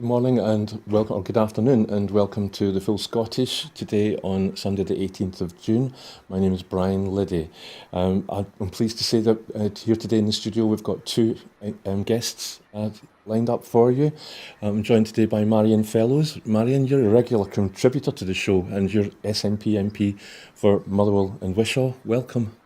morning and welcome, or good afternoon, and welcome to the Full Scottish today on Sunday the 18th of June. My name is Brian Liddy. I'm pleased to say that here today in the studio we've got two guests lined up for you. I'm joined today by Marion Fellows. Marion, you're a regular contributor to the show and you're SNP MP for Motherwell and Wishaw. Welcome.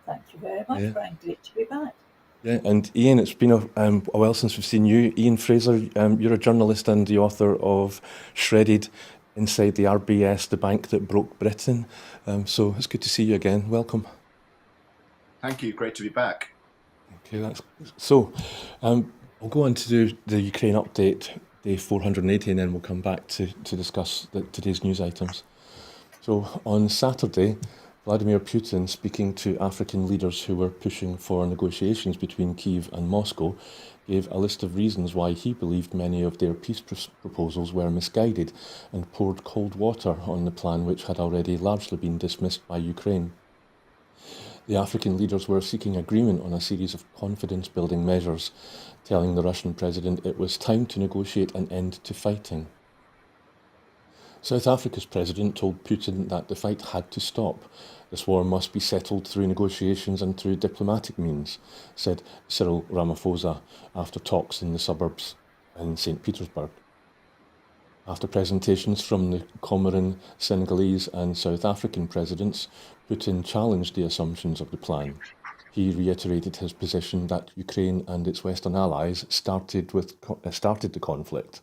Thank you very much, Brian. Great to be back. Yeah, and Ian, it's been a while since we've seen you. Ian Fraser, you're a journalist and the author of Shredded Inside the RBS, the Bank That Broke Britain. So it's good to see you again. Welcome. Thank you. Great to be back. Okay, that's so. We'll go on to do the Ukraine update, day 480, and then we'll come back to discuss today's news items. So on Saturday, Vladimir Putin, speaking to African leaders who were pushing for negotiations between Kyiv and Moscow, gave a list of reasons why he believed many of their peace proposals were misguided and poured cold water on the plan which had already largely been dismissed by Ukraine. The African leaders were seeking agreement on a series of confidence-building measures, telling the Russian president it was time to negotiate an end to fighting. South Africa's president told Putin that the fight had to stop. This war must be settled through negotiations and through diplomatic means, said Cyril Ramaphosa after talks in the suburbs in St. Petersburg. After presentations from the Comoran, Senegalese and South African presidents, Putin challenged the assumptions of the plan. He reiterated his position that Ukraine and its Western allies started the conflict.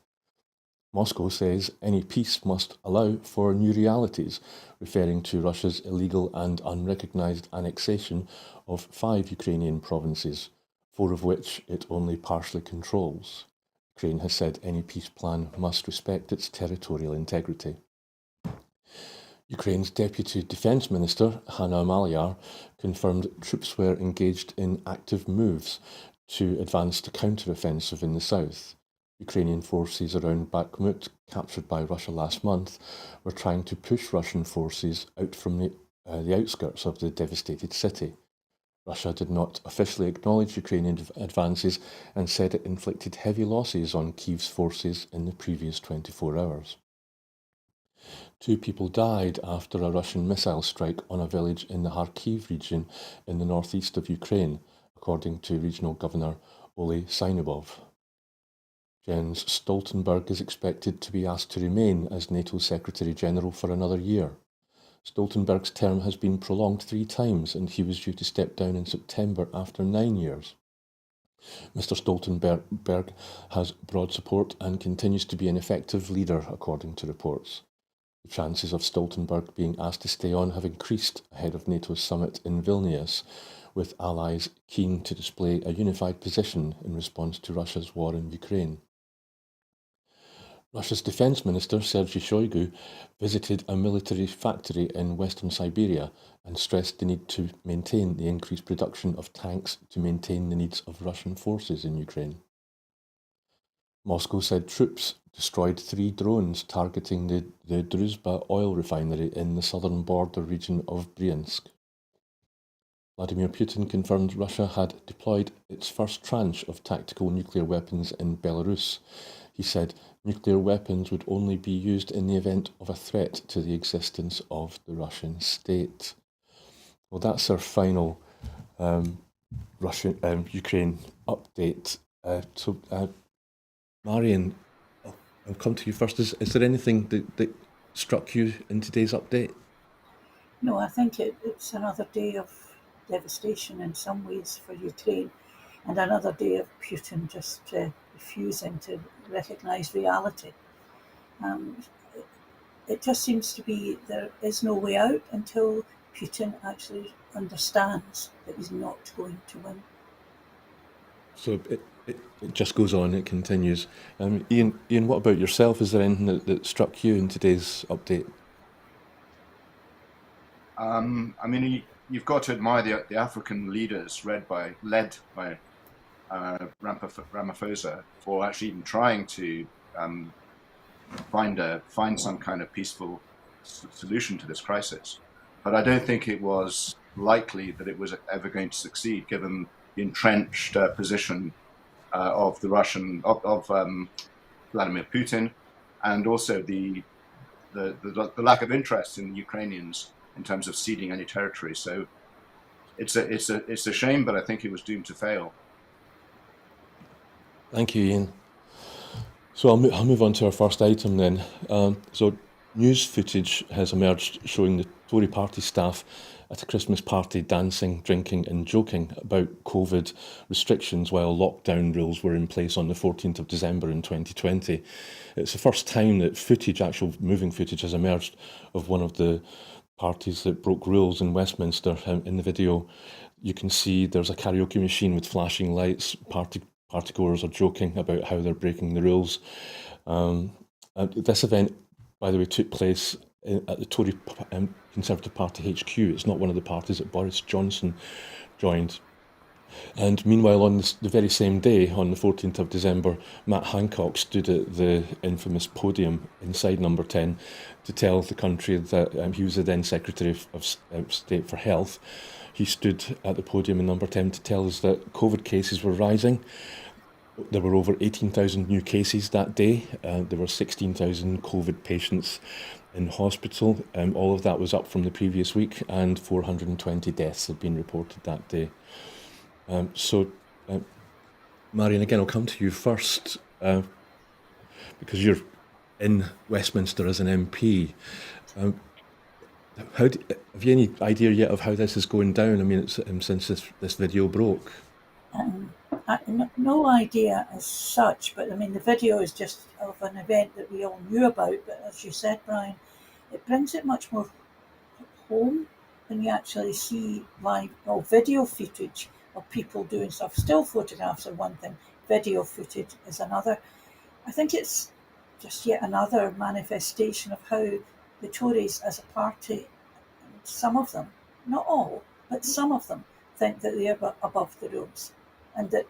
Moscow says any peace must allow for new realities, referring to Russia's illegal and unrecognised annexation of 5 Ukrainian provinces, 4 of which it only partially controls. Ukraine has said any peace plan must respect its territorial integrity. Ukraine's Deputy Defence Minister, Hanna Maliar, confirmed troops were engaged in active moves to advance the counter-offensive in the south. Ukrainian forces around Bakhmut, captured by Russia last month, were trying to push Russian forces out from the outskirts of the devastated city. Russia did not officially acknowledge Ukrainian advances and said it inflicted heavy losses on Kyiv's forces in the previous 24 hours. 2 people died after a Russian missile strike on a village in the Kharkiv region in the northeast of Ukraine, according to Regional Governor Ole Sinubov. Jens Stoltenberg is expected to be asked to remain as NATO Secretary-General for another year. Stoltenberg's term has been prolonged 3 times and he was due to step down in September after 9 years. Mr. Stoltenberg has broad support and continues to be an effective leader, according to reports. The chances of Stoltenberg being asked to stay on have increased ahead of NATO's summit in Vilnius, with allies keen to display a unified position in response to Russia's war in Ukraine. Russia's Defence Minister Sergei Shoigu visited a military factory in western Siberia and stressed the need to maintain the increased production of tanks to maintain the needs of Russian forces in Ukraine. Moscow said troops destroyed 3 drones targeting the Druzhba oil refinery in the southern border region of Bryansk. Vladimir Putin confirmed Russia had deployed its first tranche of tactical nuclear weapons in Belarus. He said nuclear weapons would only be used in the event of a threat to the existence of the Russian state. Well, that's our final Ukraine update. Marion, I'll come to you first. Is there anything that struck you in today's update? No, I think it's another day of devastation in some ways for Ukraine and another day of Putin just refusing to recognise reality. It just seems to be there is no way out until Putin actually understands that he's not going to win. So it just goes on, it continues. Ian, what about yourself? Is there anything that struck you in today's update? I mean, you've got to admire the African leaders led by Ramaphosa for actually even trying to find some kind of peaceful solution to this crisis. But I don't think it was likely that it was ever going to succeed, given the entrenched position of the Vladimir Putin, and also the lack of interest in the Ukrainians in terms of ceding any territory. So it's a shame, but I think it was doomed to fail. Thank you, Ian. So I'll move on to our first item then. So news footage has emerged showing the Tory party staff at a Christmas party dancing, drinking and joking about COVID restrictions while lockdown rules were in place on the 14th of December in 2020. It's the first time that footage, actual moving footage, has emerged of one of the parties that broke rules in Westminster. In the video, you can see there's a karaoke machine with flashing lights. Partygoers are joking about how they're breaking the rules. This event, by the way, took place at the Tory Conservative Party HQ. It's not one of the parties that Boris Johnson joined. And meanwhile, on the very same day, on the 14th of December, Matt Hancock stood at the infamous podium inside Number 10 to tell the country that he was the then Secretary of State for Health. He stood at the podium in Number 10 to tell us that COVID cases were rising. There were over 18,000 new cases that day. There were 16,000 COVID patients in hospital. All of that was up from the previous week, and 420 deaths had been reported that day. Marion, again, I'll come to you first, because you're in Westminster as an MP. Have you any idea yet of how this is going down? I mean, it's since this video broke. No idea as such, but I mean, the video is just of an event that we all knew about. But as you said, Brian, it brings it much more home when you actually see live or video footage of people doing stuff. Still photographs are one thing, video footage is another. I think it's just yet another manifestation of how the Tories as a party, some of them, not all, but some of them, think that they are above the rules. And that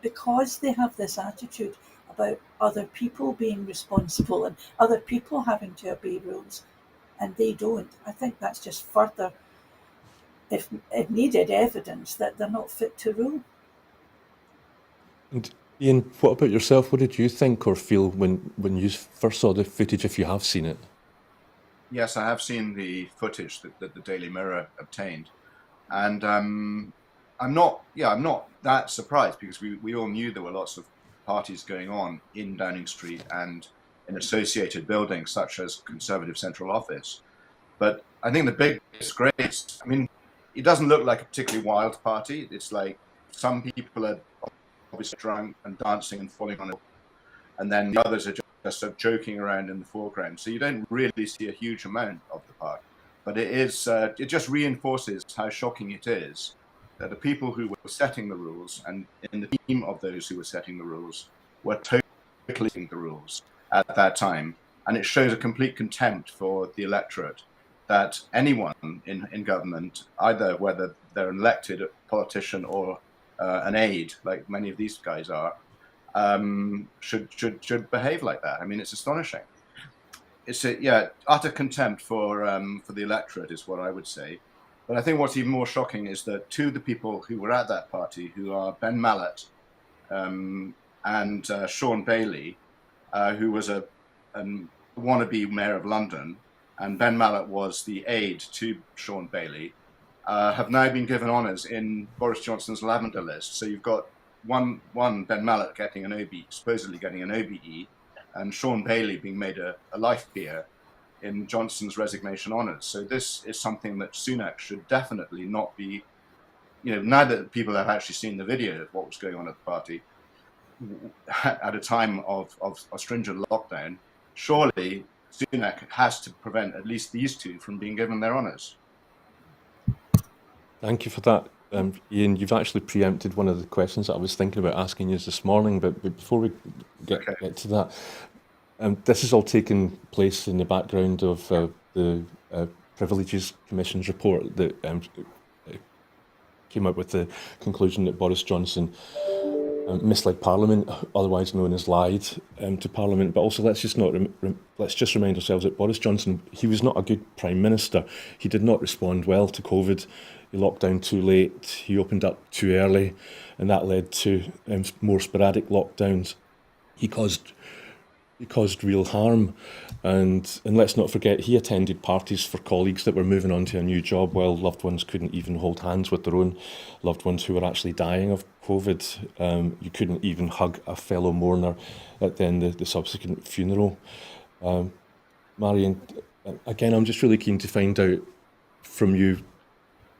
because they have this attitude about other people being responsible and other people having to obey rules, and they don't, I think that's just further, if needed, evidence that they're not fit to rule. And Ian, what about yourself? What did you think or feel when you first saw the footage, if you have seen it? Yes, I have seen the footage that the Daily Mirror obtained, and I'm not that surprised, because we all knew there were lots of parties going on in Downing Street and in associated buildings such as Conservative Central Office. But I think the biggest disgrace, I mean, it doesn't look like a particularly wild party. It's like some people are obviously drunk and dancing and falling on it, and then the others are just sort of joking around in the foreground. So you don't really see a huge amount of the party. But it just reinforces how shocking it is that the people who were setting the rules, and in the team of those who were setting the rules, were totally the rules at that time. And it shows a complete contempt for the electorate, that anyone in government, either whether they're an elected politician or an aide, like many of these guys are, should behave like that. I mean, it's astonishing. It's utter contempt for the electorate is what I would say. But I think what's even more shocking is that two of the people who were at that party, who are Ben Mallet and Sean Bailey, who was a wannabe mayor of London, and Ben Mallet was the aide to Sean Bailey, have now been given honours in Boris Johnson's lavender list. So you've got one Ben Mallet getting an OBE, supposedly getting an OBE, and Sean Bailey being made a life peer in Johnson's resignation honours. So this is something that Sunak should definitely not be, now that people have actually seen the video of what was going on at the party, at a time of stringent lockdown, surely Sunak has to prevent at least these two from being given their honours. Thank you for that. Ian, you've actually preempted one of the questions that I was thinking about asking you this morning, but before we get to that, this has all taken place in the background of the Privileges Commission's report that came up with the conclusion that Boris Johnson misled Parliament, otherwise known as lied to Parliament. But also, let's just remind ourselves that Boris Johnson, he was not a good Prime Minister. He did not respond well to COVID. He locked down too late. He opened up too early, and that led to more sporadic lockdowns. he caused real harm, and let's not forget he attended parties for colleagues that were moving on to a new job while loved ones couldn't even hold hands with their own loved ones who were actually dying of COVID. You couldn't even hug a fellow mourner at then the subsequent funeral. Marion, again, I'm just really keen to find out from you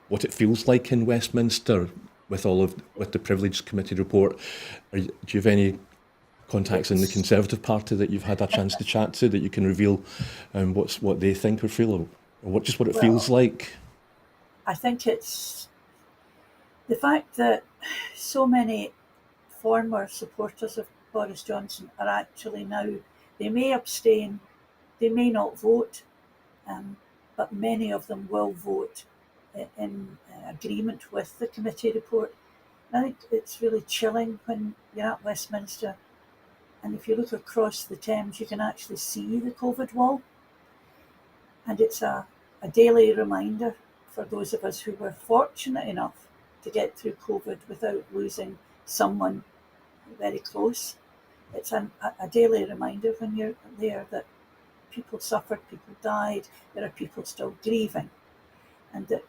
what it feels like in Westminster with the Privileged Committee report. Do you have any contacts in the Conservative Party that you've had a chance to chat to that you can reveal what they think or feel, or what it feels like? I think it's the fact that so many former supporters of Boris Johnson are actually now, they may abstain, they may not vote, but many of them will vote in agreement with the committee report. I think it's really chilling when you're at Westminster, and if you look across the Thames, you can actually see the COVID wall. And it's a daily reminder for those of us who were fortunate enough to get through COVID without losing someone very close. It's a daily reminder when you're there that people suffered, people died, there are people still grieving, and that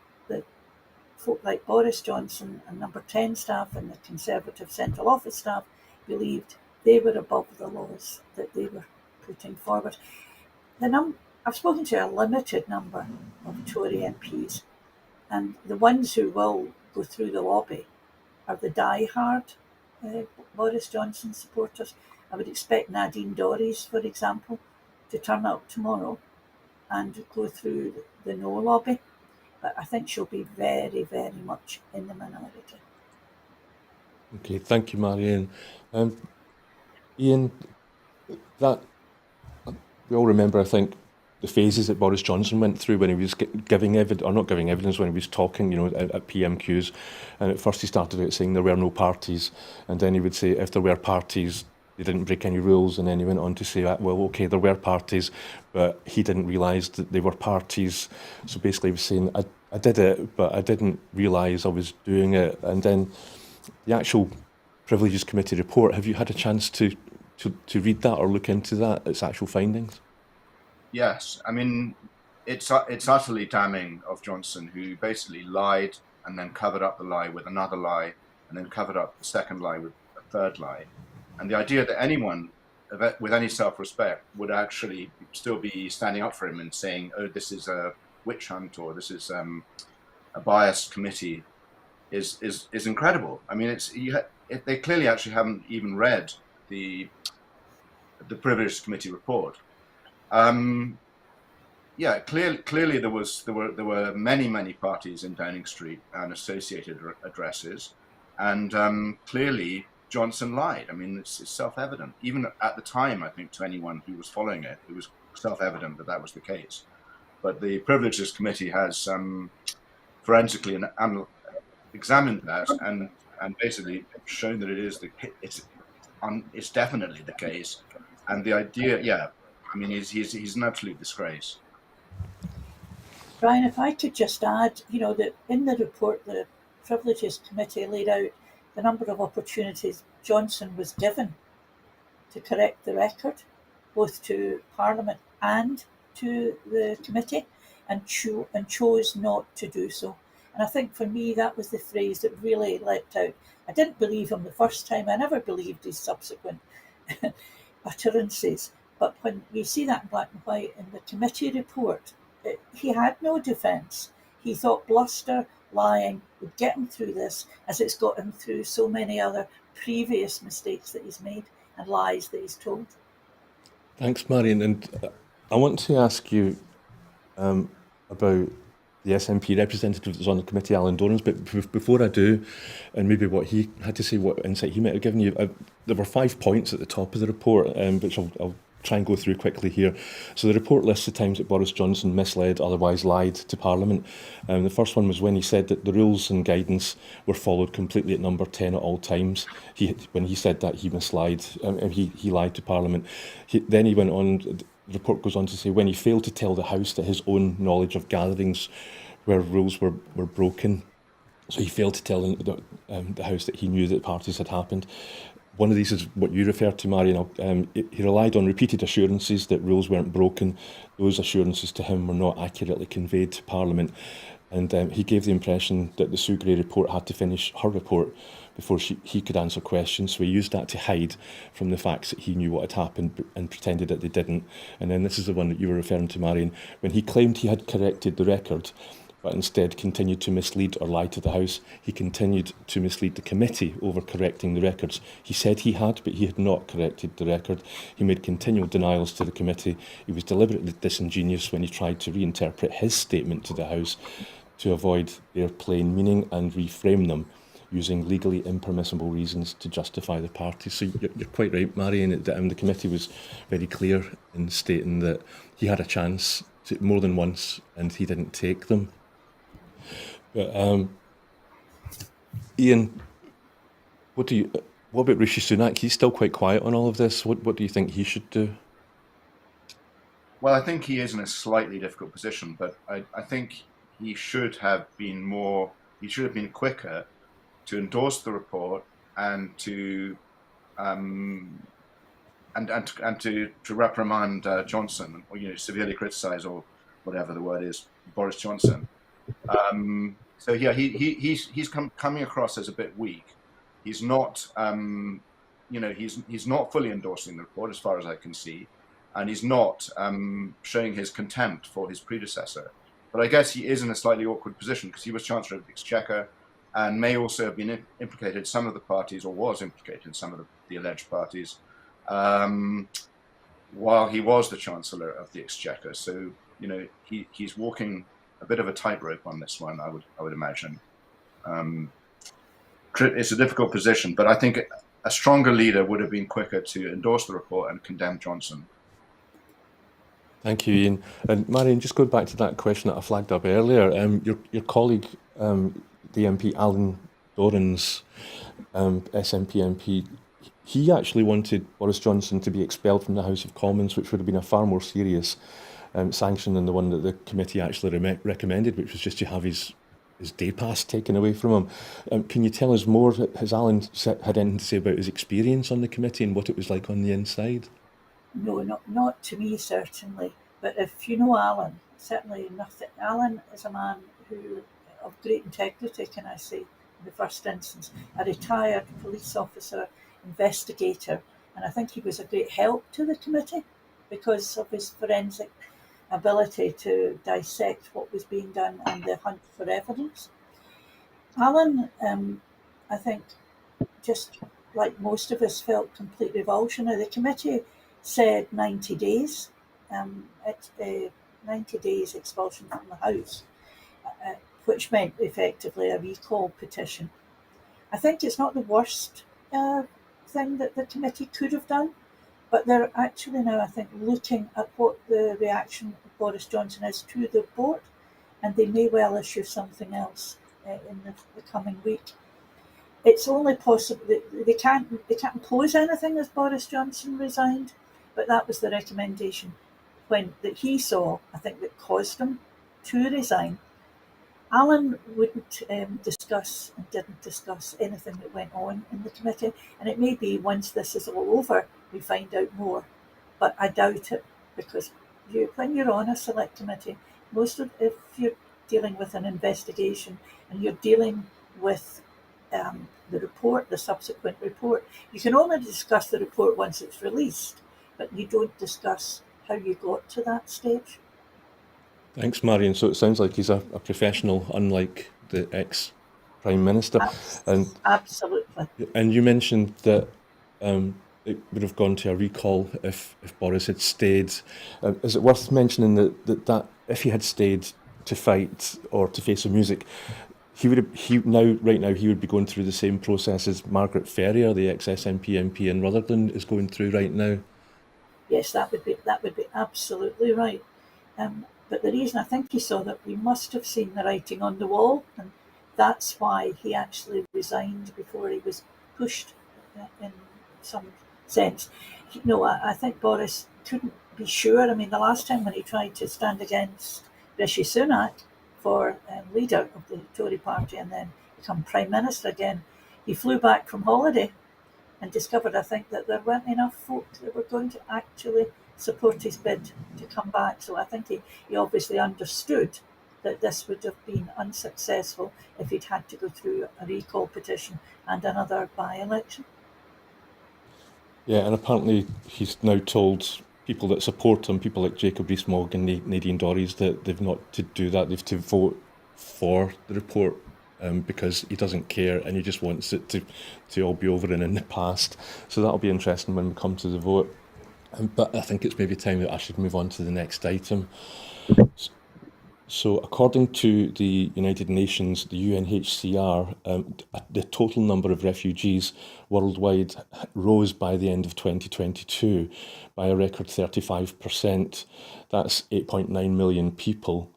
folk like Boris Johnson and Number 10 staff and the Conservative Central Office staff believed they were above the laws that they were putting forward. I've spoken to a limited number of Tory MPs, and the ones who will go through the lobby are the die-hard Boris Johnson supporters. I would expect Nadine Dorries, for example, to turn up tomorrow and go through the no lobby, but I think she'll be very, very much in the minority. Okay, thank you, Marion. Ian, that we all remember, I think, the phases that Boris Johnson went through when he was giving evidence, or not giving evidence, when he was talking, at PMQs. And at first he started out saying there were no parties, and then he would say if there were parties, they didn't break any rules, and then he went on to say, well, okay, there were parties, but he didn't realise that they were parties. So basically he was saying, I did it, but I didn't realise I was doing it. And then the actual Privileges Committee report, have you had a chance to read that or look into that, its actual findings? Yes, I mean, it's utterly damning of Johnson, who basically lied and then covered up the lie with another lie, and then covered up the second lie with a third lie. And the idea that anyone with any self-respect would actually still be standing up for him and saying, oh, this is a witch hunt, or this is a biased committee, is incredible. I mean, they clearly actually haven't even read the Privileged Committee report. Yeah, clearly there were many parties in Downing Street and associated addresses, and clearly Johnson lied. I mean, it's self-evident. Even at the time, I think to anyone who was following it, it was self-evident that was the case. But the Privileges Committee has forensically examined that and basically shown that it's definitely the case. And the idea, yeah, I mean, he's an absolute disgrace. Brian, if I could just add, that in the report, the Privileges Committee laid out the number of opportunities Johnson was given to correct the record, both to Parliament and to the committee, and chose not to do so. And I think for me, that was the phrase that really leapt out. I didn't believe him the first time. I never believed his subsequent utterances. But when you see that in black and white in the committee report, he had no defence. He thought bluster, lying would get him through this, as it's got him through so many other previous mistakes that he's made and lies that he's told. Thanks, Marion. And I want to ask you about the SNP representative that's on the committee, Alan Dorans, but before I do, and maybe what he had to say, what insight he might have given you, there were 5 points at the top of the report, which I'll try and go through quickly here. So the report lists the times that Boris Johnson misled, otherwise lied to Parliament. The first one was when he said that the rules and guidance were followed completely at Number 10 at all times. When he said that, he mislied, he lied to Parliament. Then he went on, the report goes on to say when he failed to tell the House that his own knowledge of gatherings where rules were broken. So he failed to tell the House that he knew that parties had happened. one of these is what you referred to, Marion. He relied on repeated assurances that rules weren't broken. Those assurances to him were not accurately conveyed to Parliament. And he gave the impression that the Sue Gray report had to finish her report before he could answer questions. So he used that to hide from the facts that he knew what had happened and pretended that they didn't. And then this is the one that you were referring to, Marion. When he claimed he had corrected the record, but instead continued to mislead or lie to the House, he continued to mislead the committee over correcting the records. He said he had, but he had not corrected the record. He made continual denials to the committee. He was deliberately disingenuous when he tried to reinterpret his statement to the House to avoid their plain meaning and reframe them using legally impermissible reasons to justify the party. So you're quite right, Marion. The committee was very clear in stating that he had a chance more than once and he didn't take them. But Ian, what about Rishi Sunak? He's still quite quiet on all of this. What do you think he should do? Well, I think he is in a slightly difficult position, but I think he should have been quicker to endorse the report and to reprimand Johnson, or severely criticise, or whatever the word is, Boris Johnson. So yeah, he's coming across as a bit weak. He's not, he's not fully endorsing the report as far as I can see, and he's not showing his contempt for his predecessor. But I guess he is in a slightly awkward position because he was Chancellor of the Exchequer and may also have been implicated in some of the parties, or was implicated in some of the alleged parties, while he was the Chancellor of the Exchequer. So he's walking a bit of a tightrope on this one, I would imagine. It's a difficult position, but I think a stronger leader would have been quicker to endorse the report and condemn Johnson. Thank you, Ian. And Marion, just going back to that question that I flagged up earlier, your colleague, the MP Alan Doran's SNP MP, he actually wanted Boris Johnson to be expelled from the House of Commons, which would have been a far more serious sanction than the one that the committee actually recommended, which was just to have his day pass taken away from him. Can you tell us more? Has Alan had anything to say about his experience on the committee and what it was like on the inside? No, not to me, certainly. But if you know Alan, certainly nothing. Alan is a man who, of great integrity, can I say, in the first instance, a retired police officer, investigator, and I think he was a great help to the committee because of his forensic ability to dissect what was being done and the hunt for evidence. Alan, I think, just like most of us, felt complete revulsion. Now, the committee said 90 days, 90 days expulsion from the House, which meant effectively a recall petition. I think it's not the worst thing that the committee could have done, but they're actually now, I think, looking at what the reaction of Boris Johnson is to the report, and they may well issue something else in the coming week. It's only possible that they can't impose anything as Boris Johnson resigned, but that was the recommendation that he saw, I think, that caused him to resign. Alan wouldn't discuss and didn't discuss anything that went on in the committee, and it may be once this is all over we find out more, but I doubt it, because when you're on a select committee, if you're dealing with an investigation and you're dealing with the report, the subsequent report, you can only discuss the report once it's released, but you don't discuss how you got to that stage. Thanks, Marion. So it sounds like he's a professional, unlike the ex-Prime Minister. Absolutely. And you mentioned that it would have gone to a recall if Boris had stayed. Is it worth mentioning that if he had stayed to fight or to face the music, right now he would be going through the same process as Margaret Ferrier, the ex-SNP MP in Rutherglen, is going through right now? Yes, that would be absolutely right. But the reason I think he saw that, he must have seen the writing on the wall, and that's why he actually resigned before he was pushed in some sense. I think Boris couldn't be sure. I mean, the last time when he tried to stand against Rishi Sunak for leader of the Tory party and then become Prime Minister again, he flew back from holiday and discovered, I think, that there weren't enough folk that were going to actually support his bid to come back. So I think he obviously understood that this would have been unsuccessful if he'd had to go through a recall petition and another by-election. Yeah, and apparently he's now told people that support him, people like Jacob Rees-Mogg and Nadine Dorries, that they've not to do that. They've to vote for the report because he doesn't care and he just wants it to all be over and in the past. So that'll be interesting when we come to the vote. But I think it's maybe time that I should move on to the next item. So according to the United Nations, the UNHCR, the total number of refugees worldwide rose by the end of 2022 by a record 35%. That's 8.9 million people.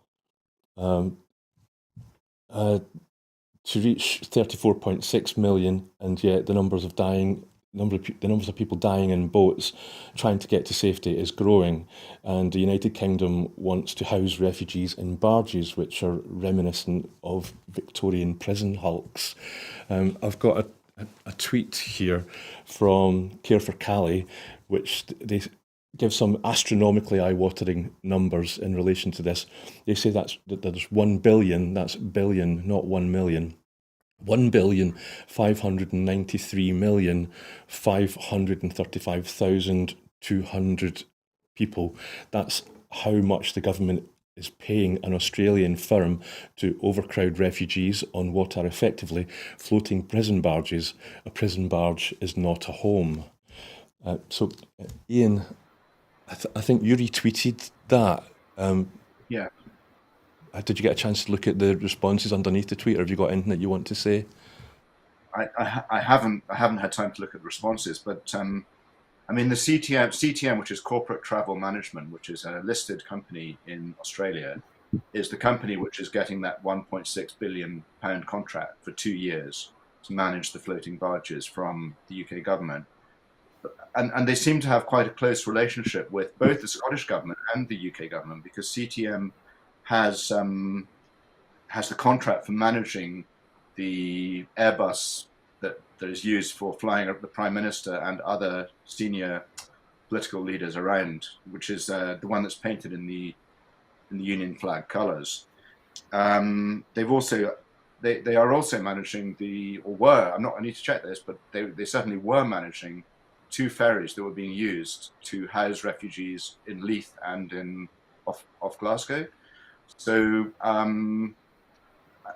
To reach 34.6 million, and yet the numbers of people dying in boats trying to get to safety is growing, and the United Kingdom wants to house refugees in barges, which are reminiscent of Victorian prison hulks. I've got a tweet here from Care for Calais, which they give some astronomically eye-watering numbers in relation to this. They say that there's 1 billion, that's billion, not 1 million, 1,593,535,200 people. That's how much the government is paying an Australian firm to overcrowd refugees on what are effectively floating prison barges. A prison barge is not a home. So, Ian, I think you retweeted that. Yeah. Did you get a chance to look at the responses underneath the tweet, or have you got anything that you want to say? I haven't had time to look at the responses, but I mean the CTM, which is Corporate Travel Management, which is a listed company in Australia, is the company which is getting that £1.6 billion contract for 2 years to manage the floating barges from the UK government. And they seem to have quite a close relationship with both the Scottish government and the UK government, because CTM has the contract for managing the Airbus that is used for flying the Prime Minister and other senior political leaders around, which is the one that's painted in the Union flag colours. They are also managing I need to check this, but they certainly were managing 2 ferries that were being used to house refugees in Leith and off Glasgow. So, and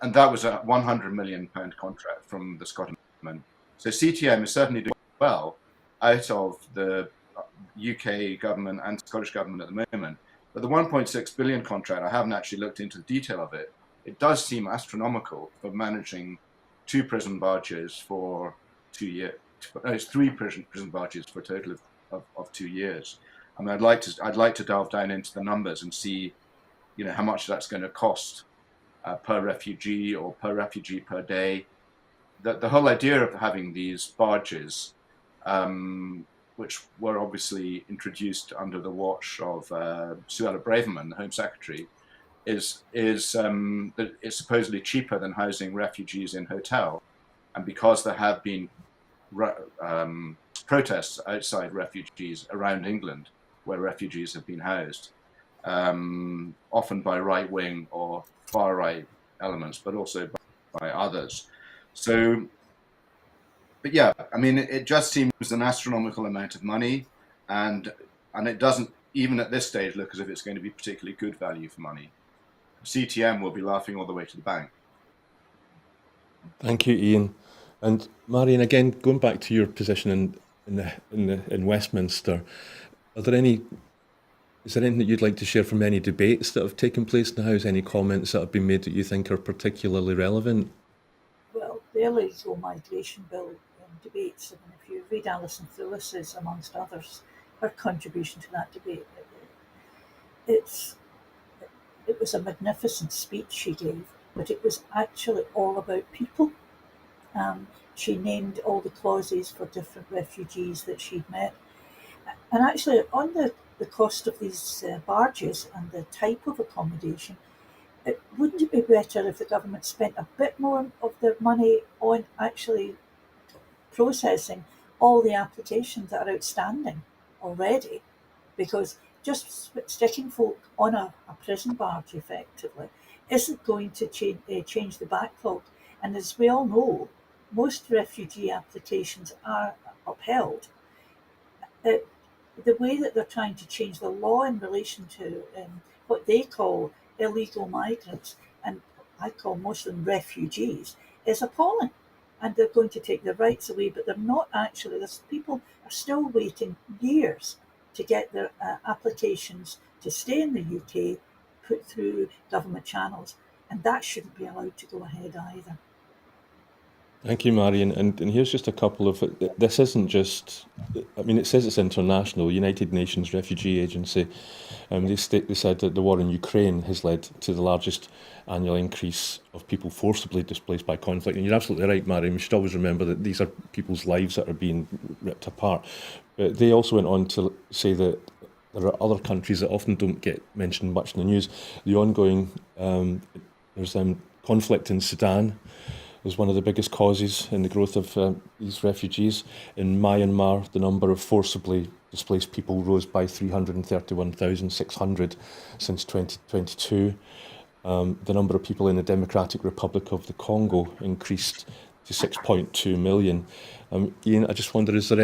that was a £100 million contract from the Scottish government. So CTM is certainly doing well out of the UK government and Scottish government at the moment. But the 1.6 billion contract, I haven't actually looked into the detail of it. It does seem astronomical for managing 2 prison barges for 2 years. No, it's 3 prison barges for a total of 2 years. I mean, I'd like to delve down into the numbers and see, how much that's going to cost per refugee or per refugee per day. The whole idea of having these barges, which were obviously introduced under the watch of Suella Braverman, the Home Secretary, is that it's supposedly cheaper than housing refugees in hotel, and because there have been protests outside refugees around England where refugees have been housed, often by right-wing or far-right elements, but also by others. So, but yeah, I mean, it just seems an astronomical amount of money, and it doesn't, even at this stage, look as if it's going to be particularly good value for money. CTM will be laughing all the way to the bank. Thank you, Ian. And Marion, again, going back to your position in Westminster, is there anything that you'd like to share from any debates that have taken place in the House? Any comments that have been made that you think are particularly relevant? Well, the illegal migration bill debates, and if you read Alison Phillis's, amongst others, her contribution to that debate, it was a magnificent speech she gave, but it was actually all about people. She named all the clauses for different refugees that she'd met. And actually, on the cost of these barges and the type of accommodation, wouldn't it be better if the government spent a bit more of their money on actually processing all the applications that are outstanding already, because just sticking folk on a prison barge effectively isn't going to change the backlog. And as we all know, most refugee applications are upheld. The way that they're trying to change the law in relation to what they call illegal migrants, and I call most of them refugees, is appalling. And they're going to take their rights away, but they're not actually. There's people are still waiting years to get their applications to stay in the UK put through government channels, and that shouldn't be allowed to go ahead either. Thank you, Marion. And here's just a couple of, this isn't just, I mean, it says it's international, United Nations Refugee Agency. They said that the war in Ukraine has led to the largest annual increase of people forcibly displaced by conflict. And you're absolutely right, Marion. We should always remember that these are people's lives that are being ripped apart. But they also went on to say that there are other countries that often don't get mentioned much in the news. The ongoing, there's conflict in Sudan is one of the biggest causes in the growth of these refugees. In Myanmar, the number of forcibly displaced people rose by 331,600 since 2022. The number of people in the Democratic Republic of the Congo increased to 6.2 million. Ian, I just wonder, is there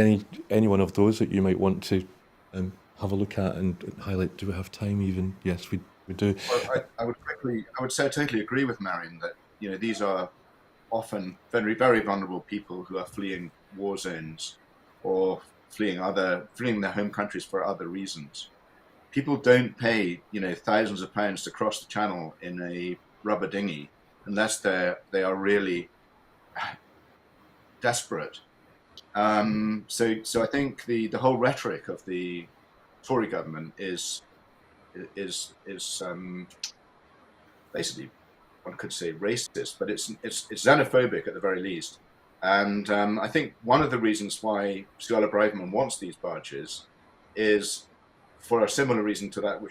any one of those that you might want to have a look at and highlight? Do we have time even? Yes, we do. Well, I would say I totally agree with Marion that, these are often very, very vulnerable people who are fleeing war zones or fleeing their home countries for other reasons. People don't pay, thousands of pounds to cross the channel in a rubber dinghy unless they are really desperate. So I think the whole rhetoric of the Tory government is basically, one could say, racist, but it's xenophobic at the very least. And I think one of the reasons why Suella Braverman wants these barges is for a similar reason to that,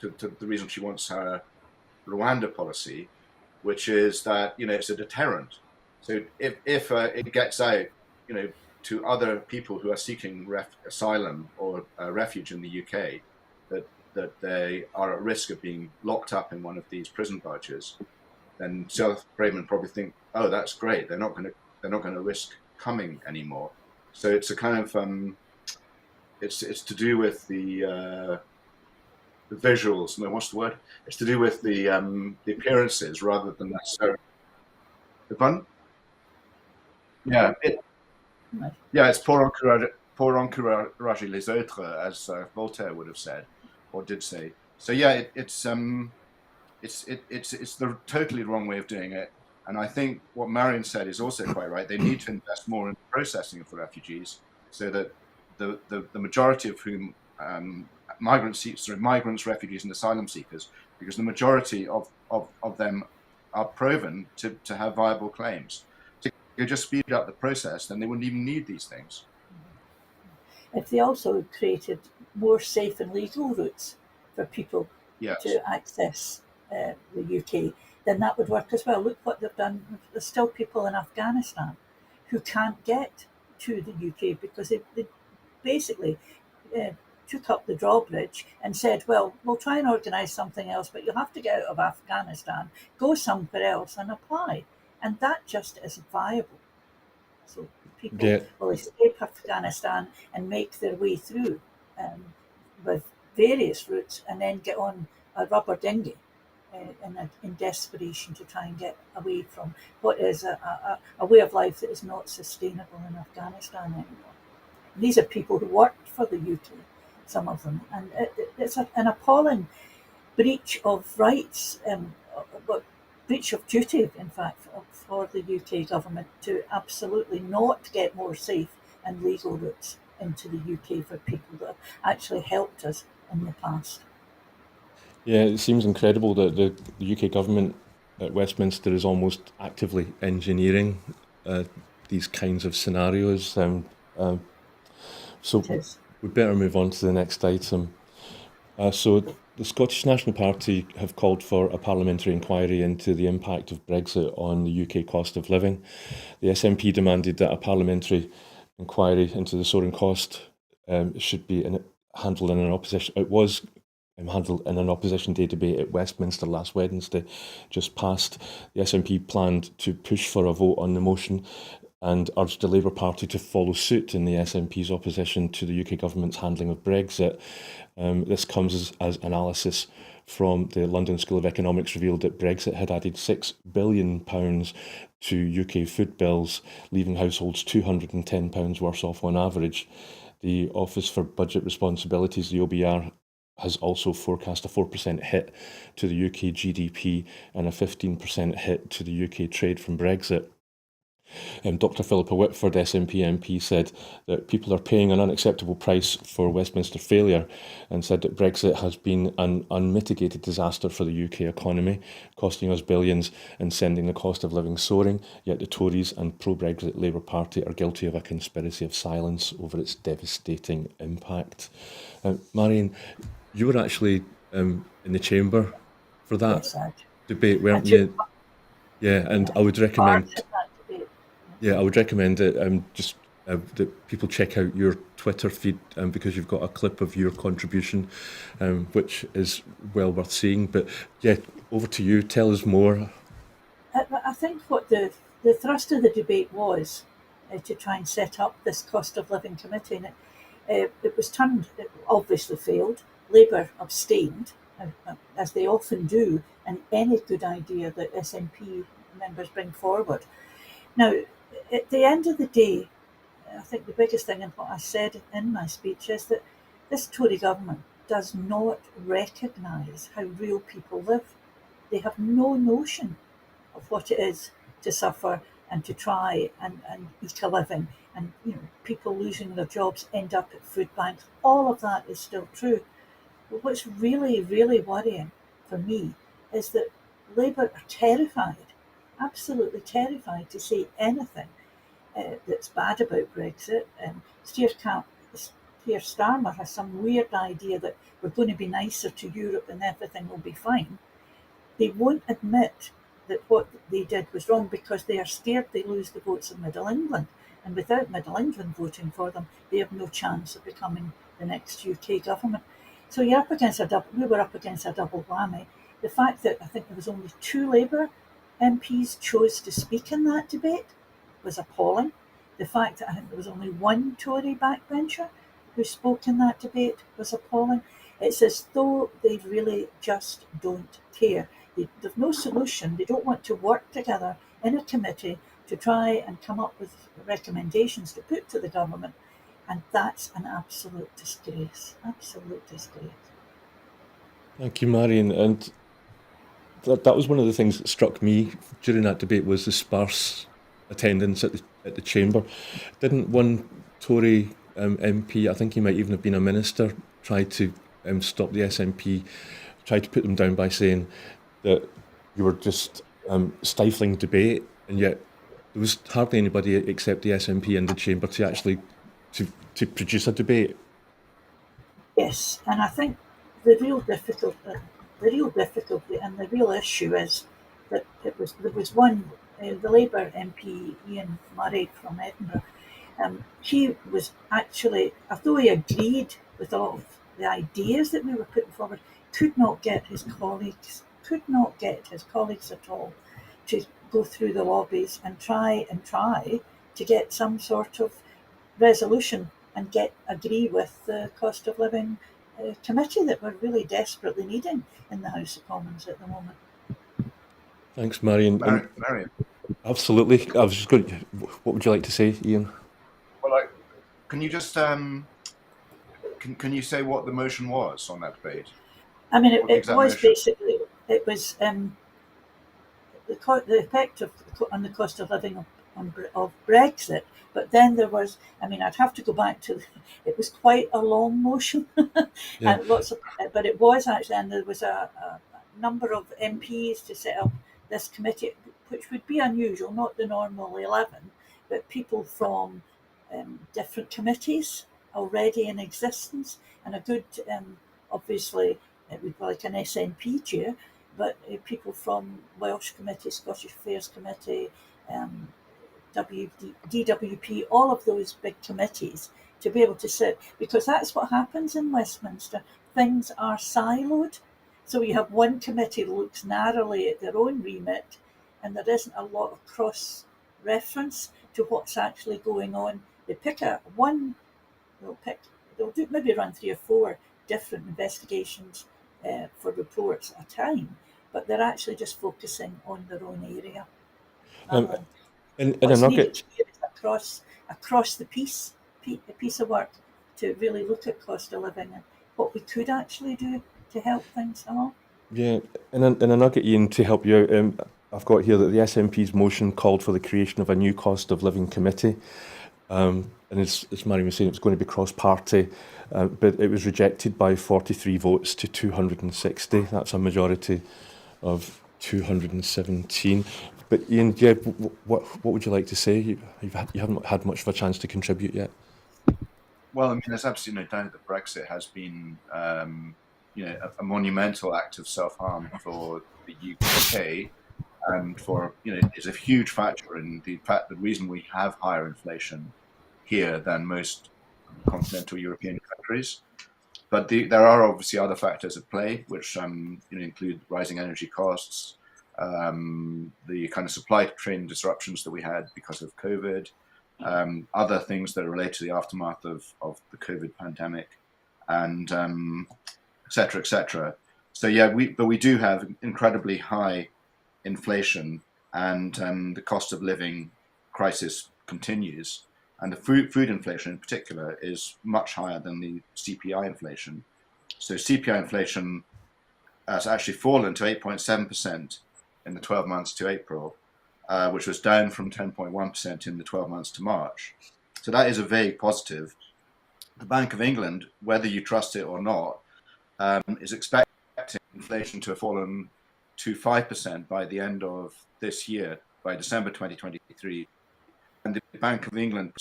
to the reason she wants her Rwanda policy, which is that it's a deterrent. So if it gets out, to other people who are seeking asylum or refuge in the UK, that they are at risk of being locked up in one of these prison barges, then Suella Braverman probably think, oh, that's great. They're not going to risk coming anymore. So it's a kind of it's to do with the visuals. No, what's the word? It's to do with the appearances rather than necessarily the fun. Yeah, it's pour encourager les autres, as Voltaire would have said, or did say. So yeah, it's the totally wrong way of doing it. And I think what Marion said is also quite right. They need to invest more in processing of the refugees, so that the majority of whom migrants, refugees, and asylum seekers, because the majority of them are proven to have viable claims. If you just speed up the process, then they wouldn't even need these things. If they also created more safe and legal routes for people to access the UK, then that would work as well. Look what they've done. There's still people in Afghanistan who can't get to the UK because they basically took up the drawbridge and said, well, we'll try and organise something else, but you'll have to get out of Afghanistan, go somewhere else and apply. And that just isn't viable. So people will escape Afghanistan and make their way through with various routes and then get on a rubber dinghy in desperation to try and get away from what is a way of life that is not sustainable in Afghanistan anymore. These are people who worked for the UK, some of them, and it's an appalling breach of rights, but breach of duty, in fact, for the UK government to absolutely not get more safe and legal routes into the UK for people that have actually helped us in the past. Yeah, it seems incredible that the UK government at Westminster is almost actively engineering these kinds of scenarios. So we better move on to the next item. So the Scottish National Party have called for a parliamentary inquiry into the impact of Brexit on the UK cost of living. The SNP demanded that a parliamentary inquiry into the soaring cost should be handled in an opposition. It was handled in an opposition day debate at Westminster last Wednesday, just passed. The SNP planned to push for a vote on the motion and urged the Labour Party to follow suit in the SNP's opposition to the UK government's handling of Brexit. This comes as analysis from the London School of Economics revealed that Brexit had added £6 billion to UK food bills, leaving households £210 worse off on average. The Office for Budget Responsibilities, the OBR, has also forecast a 4% hit to the UK GDP and a 15% hit to the UK trade from Brexit. Dr Philippa Whitford, SNP MP, said that people are paying an unacceptable price for Westminster failure and said that Brexit has been an unmitigated disaster for the UK economy, costing us billions and sending the cost of living soaring, yet the Tories and pro-Brexit Labour Party are guilty of a conspiracy of silence over its devastating impact. Marion, you were actually in the chamber for that debate, weren't you? Yeah, and I would recommend... Yeah, I would recommend it. Just that people check out your Twitter feed because you've got a clip of your contribution, which is well worth seeing. But yeah, over to you. Tell us more. I think what the thrust of the debate was to try and set up this cost of living committee, and it was turned. It obviously failed. Labour abstained, as they often do, in any good idea that SNP members bring forward. Now, at the end of the day, I think the biggest thing, and what I said in my speech, is that this Tory government does not recognise how real people live. They have no notion of what it is to suffer and to try and eke a living, and people losing their jobs end up at food banks. All of that is still true. But what's really, really worrying for me is that Labour are terrified, absolutely terrified, to say anything that's bad about Brexit. Keir Starmer has some weird idea that we're going to be nicer to Europe and everything will be fine. They won't admit that what they did was wrong because they are scared they lose the votes of Middle England. And without Middle England voting for them, they have no chance of becoming the next UK government. So we were up against a double whammy. The fact that I think there was only 2 Labour MPs chose to speak in that debate was appalling. The fact that I think there was only 1 Tory backbencher who spoke in that debate was appalling. It's as though they really just don't care. They've no solution. They don't want to work together in a committee to try and come up with recommendations to put to the government. And that's an absolute disgrace. Absolute disgrace. Thank you, Marion. And that was one of the things that struck me during that debate was the sparse attendance at the chamber. Didn't one Tory MP, I think he might even have been a minister, try to stop the SNP, tried to put them down by saying that you were just stifling debate, and yet there was hardly anybody except the SNP in the chamber to actually to produce a debate. Yes, and I think the real difficulty and the real issue is that there was one, the Labour MP Ian Murray from Edinburgh. He was actually, although he agreed with all of the ideas that we were putting forward, could not get his colleagues at all to go through the lobbies and try to get some sort of resolution and agree with the cost of living committee that we're really desperately needing in the House of Commons at the moment. Thanks, Marion. Marion. Absolutely. I was just going to, what would you like to say, Ian? Well, can you just can you say what the motion was on that debate? I mean, it was basically, it was the effect on the cost of living of Brexit. But then there was, I mean, I'd have to go back to, it was quite a long motion, Yeah. and but it was actually, and there was a number of MPs to set up this committee, which would be unusual, not the normal 11, but people from different committees already in existence, and a good, obviously, it would be like an SNP chair, but people from Welsh Committee, Scottish Affairs Committee, DWP, all of those big committees to be able to sit, because that's what happens in Westminster. Things are siloed. So you have one committee that looks narrowly at their own remit, and there isn't a lot of cross reference to what's actually going on. They pick they'll do maybe run 3 or 4 different investigations for reports at a time, but they're actually just focusing on their own area. Um, in a What's needed nugget, here is across the piece of work to really look at cost of living and what we could actually do to help things along. yeah, in a nugget, Ian, to help you out, I've got here that the SNP's motion called for the creation of a new cost of living committee. And as Marion was saying, it was going to be cross-party, but it was rejected by 43 votes to 260. That's a majority of 217. But Ian, yeah, what would you like to say? You haven't had much of a chance to contribute yet. Well, I mean, there's absolutely no doubt that Brexit has been, a monumental act of self-harm for the UK, and is a huge factor in the reason we have higher inflation here than most continental European countries. But there are obviously other factors at play, which include rising energy costs, the kind of supply chain disruptions that we had because of COVID, other things that are related to the aftermath of the COVID pandemic, and et cetera, et cetera. So yeah, we do have incredibly high inflation, and the cost of living crisis continues. And the food inflation in particular is much higher than the CPI inflation. So CPI inflation has actually fallen to 8.7% in the 12 months to April, which was down from 10.1% in the 12 months to March. So that is a vague positive. The Bank of England, whether you trust it or not, is expecting inflation to have fallen to 5% by the end of this year, by December 2023. And the Bank of England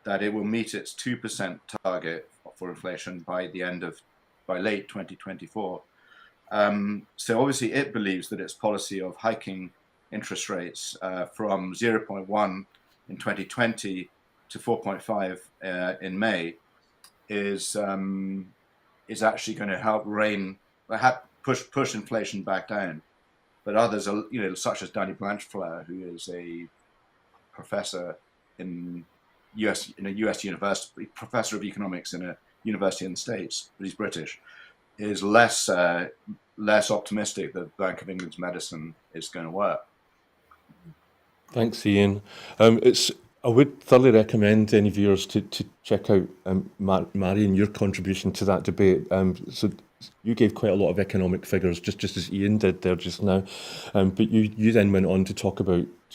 that it will meet its 2% target for inflation by late 2024. So obviously it believes that its policy of hiking interest rates from 0.1 in 2020 to 4.5 in May is actually going to help push inflation back down. But others are, such as Danny Blanchflower, who is a professor in a US university, professor of economics in a university in the States, but he's British, is less optimistic that the Bank of England's medicine is going to work. Thanks, Ian. I would thoroughly recommend any viewers to check out Marion, your contribution to that debate. So you gave quite a lot of economic figures, just as Ian did there just now. But you then went on to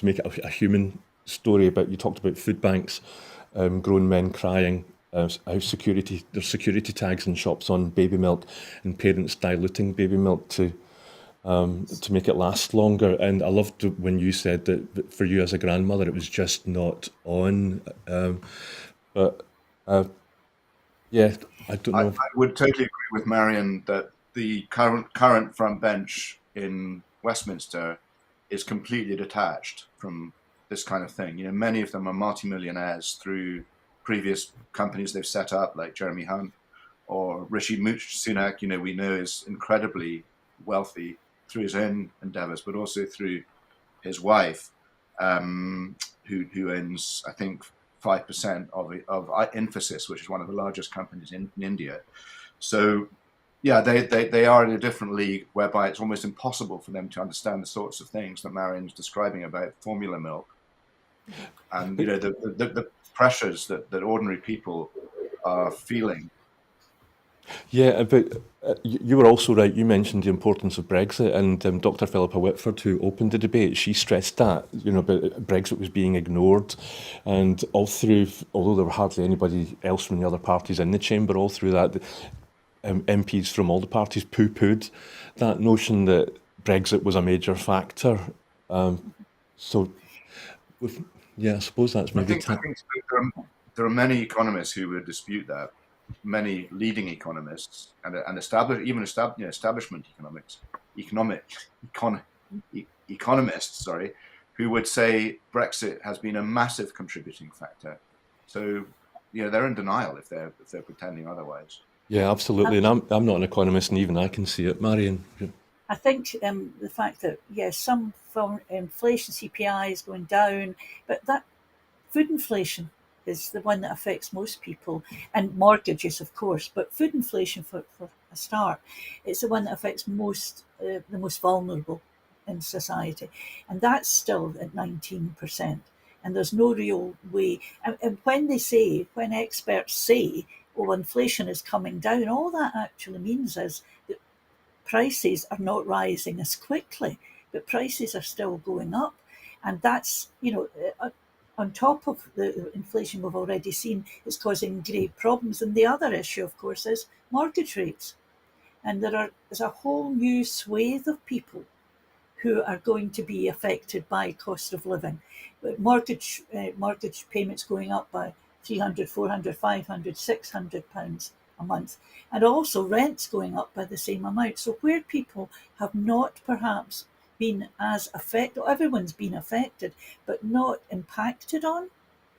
make it a human story you talked about food banks, grown men crying, how there's security tags in shops on baby milk, and parents diluting baby milk to make it last longer. And I loved when you said that for you as a grandmother, it was just not on. Yeah, I don't know. I would totally agree with Marion that the current front bench in Westminster is completely detached from this kind of thing. Many of them are multimillionaires through previous companies they've set up, like Jeremy Hunt or Rishi Sunak. We know is incredibly wealthy through his own endeavors, but also through his wife, who owns, I think, 5% of Infosys, which is one of the largest companies in India. So, yeah, they are in a different league whereby it's almost impossible for them to understand the sorts of things that Marion's describing about formula milk, and the pressures that ordinary people are feeling. Yeah, but you were also right. You mentioned the importance of Brexit, and Dr. Philippa Whitford, who opened the debate, she stressed that Brexit was being ignored, and although there were hardly anybody else from the other parties in the chamber, all through that, MPs from all the parties poo-pooed that notion that Brexit was a major factor. I suppose that's maybe. I think there are many economists who would dispute that. Many leading economists and establishment economists, who would say Brexit has been a massive contributing factor. So, they're in denial if they're pretending otherwise. Yeah, absolutely. And I'm not an economist, and even I can see it. Marion. I think the fact that, yes, some inflation, CPI is going down, but that food inflation is the one that affects most people, and mortgages, of course, but food inflation for a start, it's the one that affects the most vulnerable in society, and that's still at 19%. And there's no real way. And when experts say, oh, inflation is coming down, all that actually means is that prices are not rising as quickly, but prices are still going up. And that's, on top of the inflation we've already seen, it's causing grave problems. And the other issue, of course, is mortgage rates. And there's a whole new swathe of people who are going to be affected by cost of living. But mortgage payments going up by 300, 400, 500, 600 pounds a month. And also rents going up by the same amount. So where people have not perhaps been as affected, everyone's been affected, but not impacted on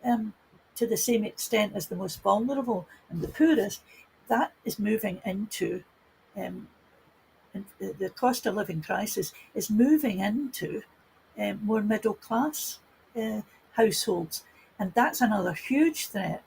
to the same extent as the most vulnerable and the poorest, that is moving into and the cost of living crisis is moving into more middle class households. And that's another huge threat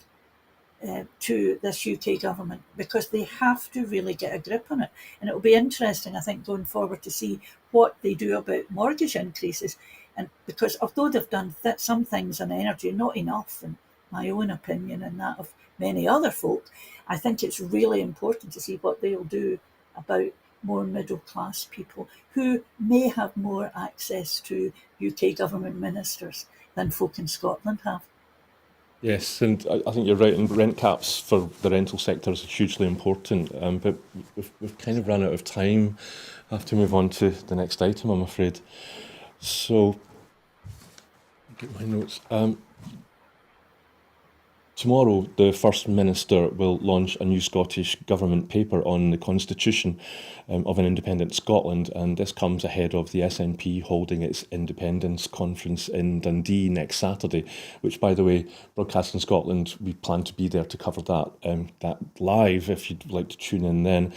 to this UK government, because they have to really get a grip on it. And it will be interesting, I think, going forward to see what they do about mortgage increases. And because although they've done some things on energy, not enough, in my own opinion and that of many other folk, I think it's really important to see what they'll do about more middle class people who may have more access to UK government ministers than folk in Scotland have. Yes, and I think you're right. And rent caps for the rental sector is hugely important. But we've kind of run out of time. I have to move on to the next item, I'm afraid. So, get my notes. Tomorrow, the First Minister will launch a new Scottish Government paper on the constitution of an independent Scotland, and this comes ahead of the SNP holding its independence conference in Dundee next Saturday, which, by the way, Broadcasting Scotland, we plan to be there to cover that live if you'd like to tune in then.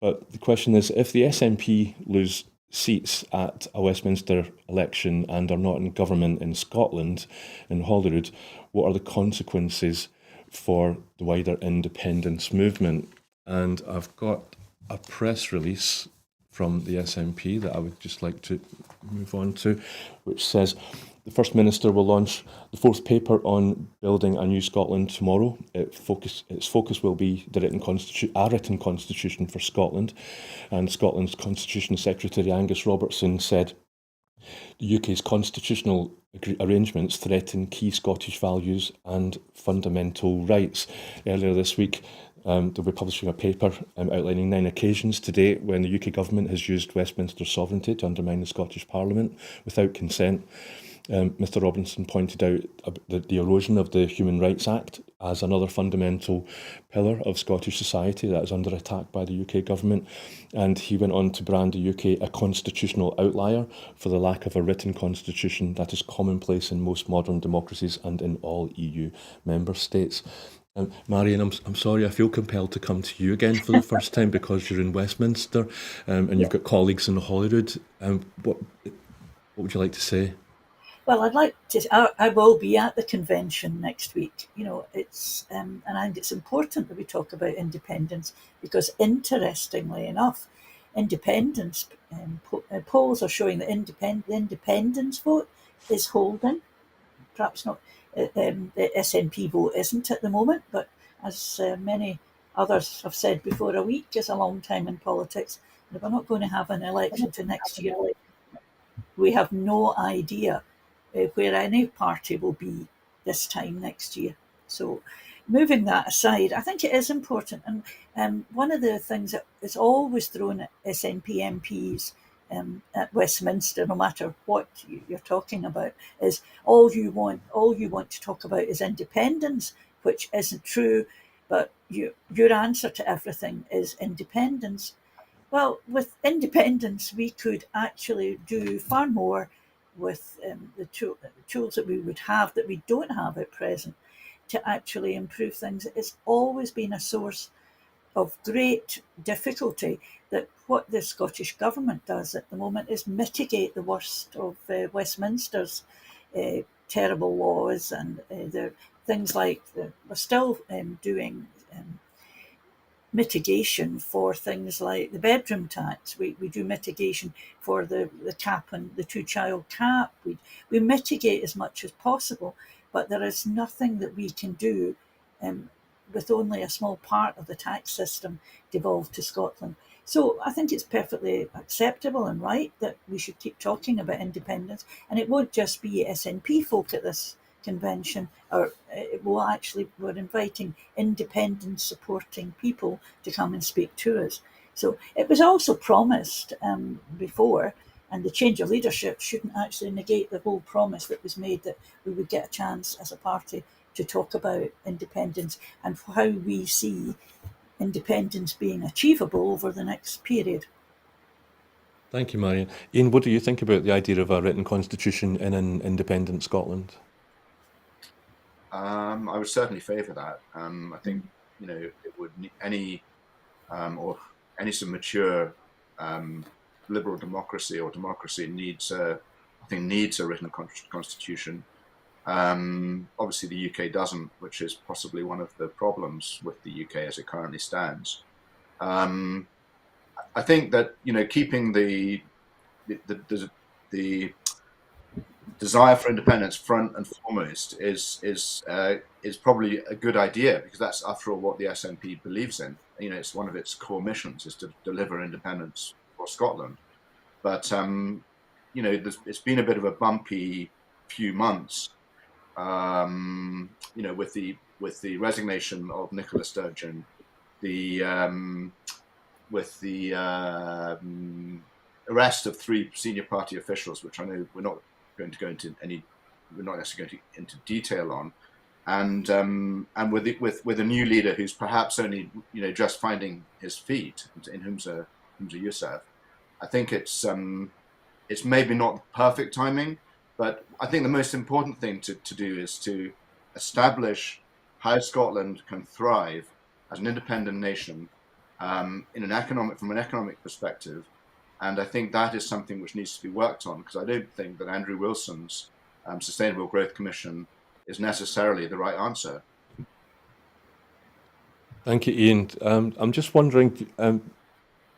But the question is, if the SNP lose seats at a Westminster election and are not in government in Scotland, in Holyrood, what are the consequences for the wider independence movement? And I've got a press release from the SNP that I would just like to move on to, which says the First Minister will launch the fourth paper on building a new Scotland tomorrow. Its focus will be a written constitution for Scotland. And Scotland's Constitution Secretary Angus Robertson said the UK's constitutional arrangements threaten key Scottish values and fundamental rights. Earlier this week, they'll be publishing a paper outlining 9 occasions to date when the UK government has used Westminster sovereignty to undermine the Scottish Parliament without consent. Mr Robinson pointed out the erosion of the Human Rights Act as another fundamental pillar of Scottish society that is under attack by the UK government, and he went on to brand the UK a constitutional outlier for the lack of a written constitution that is commonplace in most modern democracies and in all EU member states. Marion, I'm sorry, I feel compelled to come to you again for the first time because you're in Westminster and you've got colleagues in Holyrood. What would you like to say? Well, I will be at the convention next week. It's, and I think it's important that we talk about independence because, interestingly enough, independence polls are showing that the independence vote is holding. Perhaps not, the SNP vote isn't at the moment, but as many others have said before, a week is a long time in politics. And if we're not going to have an election to next year, we have no idea where any party will be this time next year. So moving that aside, I think it is important. And one of the things that is always thrown at SNP MPs at Westminster, no matter what you're talking about, is all you want to talk about is independence, which isn't true, but your answer to everything is independence. Well, with independence, we could actually do far more with the tools that we would have that we don't have at present to actually improve things. It's always been a source of great difficulty that what the Scottish Government does at the moment is mitigate the worst of Westminster's terrible laws, and there things like we're still doing mitigation for things like the bedroom tax. We do mitigation for the cap and the two-child cap. We mitigate as much as possible, but there is nothing that we can do with only a small part of the tax system devolved to Scotland. So I think it's perfectly acceptable and right that we should keep talking about independence, and it won't just be SNP folk at this convention, or it will actually, we're inviting independent supporting people to come and speak to us. So it was also promised before, and the change of leadership shouldn't actually negate the whole promise that was made that we would get a chance as a party to talk about independence and how we see independence being achievable over the next period. Thank you, Marion. Ian, what do you think about the idea of a written constitution in an independent Scotland? I would certainly favour that. I think it would any or any sort of mature liberal democracy or democracy needs a written constitution. Obviously, the UK doesn't, which is possibly one of the problems with the UK as it currently stands. I think that keeping the desire for independence front and foremost is probably a good idea, because that's, after all, what the SNP believes in. It's one of its core missions is to deliver independence for Scotland. But it's been a bit of a bumpy few months. With the resignation of Nicola Sturgeon, with the arrest of 3 senior party officials, which I know we're not necessarily going into detail on, and with a new leader who's perhaps only just finding his feet, in Humza Yousaf. I think it's maybe not perfect timing, but I think the most important thing to do is to establish how Scotland can thrive as an independent nation from an economic perspective. And I think that is something which needs to be worked on, because I don't think that Andrew Wilson's Sustainable Growth Commission is necessarily the right answer. Thank you, Ian. I'm just wondering,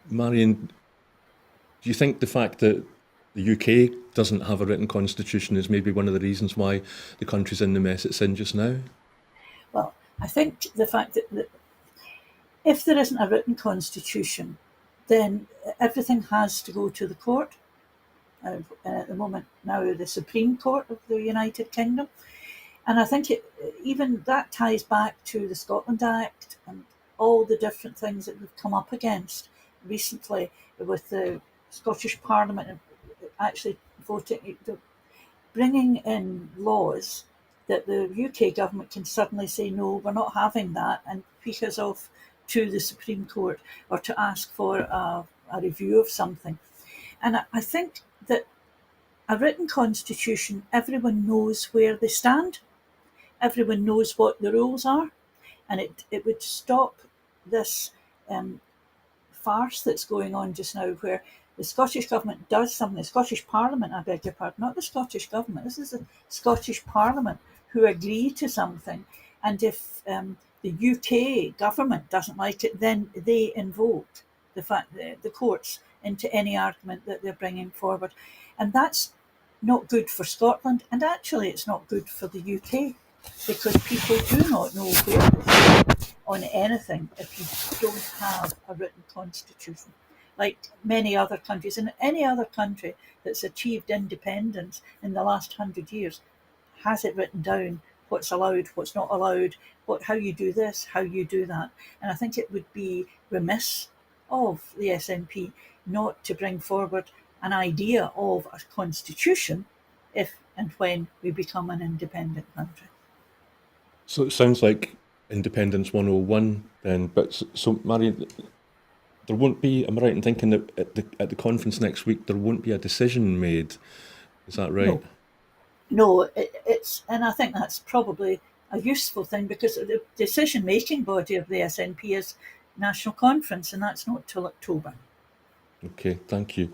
Marion, do you think the fact that the UK doesn't have a written constitution is maybe one of the reasons why the country's in the mess it's in just now? Well, I think the fact that if there isn't a written constitution, then everything has to go to the court. At the moment now, the Supreme Court of the United Kingdom. And I think even that ties back to the Scotland Act and all the different things that we've come up against recently with the Scottish Parliament actually voting, bringing in laws that the UK government can suddenly say, no, we're not having that, and pick us off to the Supreme Court or to ask for a review of something. And I think that a written constitution, everyone knows where they stand. Everyone knows what the rules are. And it would stop this farce that's going on just now, where the Scottish Government does something, the Scottish Parliament, I beg your pardon, not the Scottish Government, this is the Scottish Parliament who agree to something. And if the UK Government doesn't like it, then they invoke the fact that the courts into any argument that they're bringing forward. And that's not good for Scotland, and actually it's not good for the UK, because people do not know where to stand on anything if you don't have a written constitution. Like many other countries, and any other country that's achieved independence in the last 100 years has it written down, what's allowed, what's not allowed, how you do this, how you do that. And I think it would be remiss of the SNP not to bring forward an idea of a constitution if and when we become an independent country. So it sounds like Independence 101 then, but so Marion, there won't be, am I right in thinking that at the conference next week there won't be a decision made Is that right? No, it's, and I think that's probably a useful thing because the decision-making body of the SNP is National Conference, and that's not till October. Okay, thank you.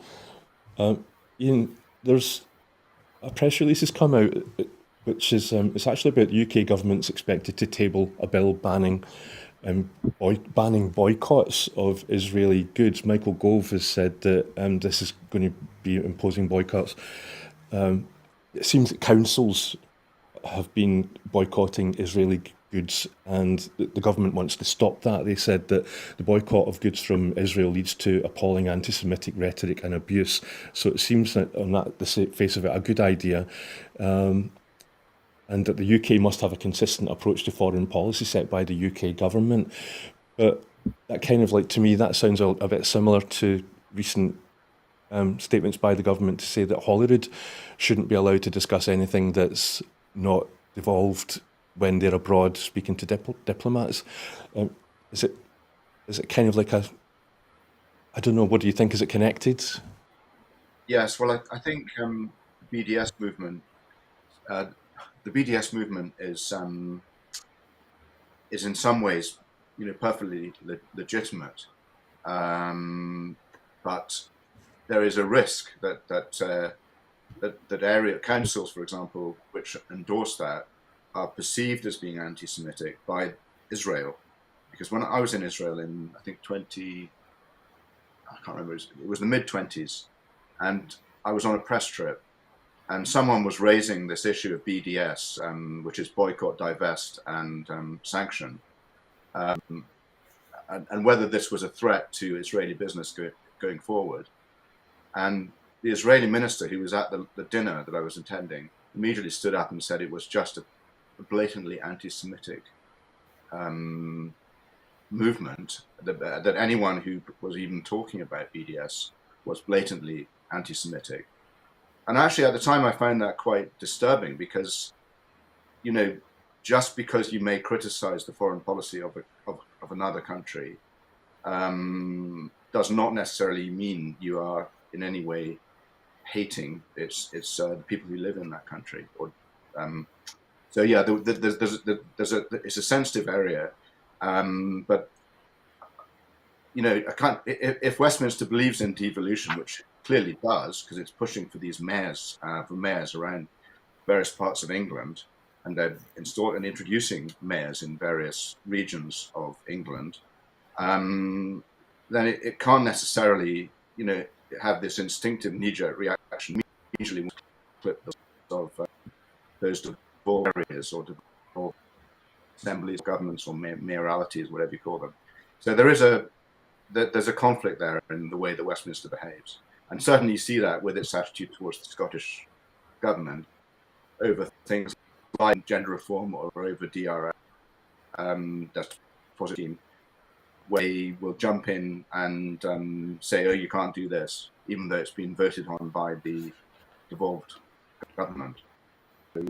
Ian, there's a press release has come out, which is it's actually about the UK government's expected to table a bill banning banning boycotts of Israeli goods. Michael Gove has said that this is going to be imposing boycotts. It seems that councils have been boycotting Israeli goods, and the government wants to stop that. They said that the boycott of goods from Israel leads to appalling anti-Semitic rhetoric and abuse. So it seems that on the face of it, a good idea, and that the UK must have a consistent approach to foreign policy set by the UK government. But that kind of, like, to me, that sounds a bit similar to recent statements by the government to say that Holyrood shouldn't be allowed to discuss anything that's not devolved when they're abroad speaking to diplomats. Is it kind of like I don't know, what do you think? Is it connected? Yes, well, I think BDS movement, the BDS movement is in some ways, perfectly legitimate, but there is a risk that area councils, for example, which endorse that, are perceived as being anti-Semitic by Israel. Because when I was in Israel in, I think, I can't remember, it was the mid-20s, and I was on a press trip, and someone was raising this issue of BDS, which is boycott, divest, and sanction, and whether this was a threat to Israeli business going forward. And the Israeli minister who was at the dinner that I was attending immediately stood up and said it was just a blatantly anti-Semitic movement, that anyone who was even talking about BDS was blatantly anti-Semitic. And actually at the time I found that quite disturbing because, just because you may criticize the foreign policy of another country does not necessarily mean you are in any way hating it's the people who live in that country. Or so yeah, it's a sensitive area, but I can't. If Westminster believes in devolution, which it clearly does, because it's pushing for these mayors around various parts of England, and they're introducing mayors in various regions of England, then it can't necessarily, have this instinctive knee-jerk reaction immediately clip of those devolved areas or devolved assemblies, governments, or mayoralities, whatever you call them. So there's a conflict there in the way that Westminster behaves, and certainly you see that with its attitude towards the Scottish government over things like gender reform or over DRS. That's positive. Where they will jump in and say, "Oh, you can't do this," even though it's been voted on by the devolved government. So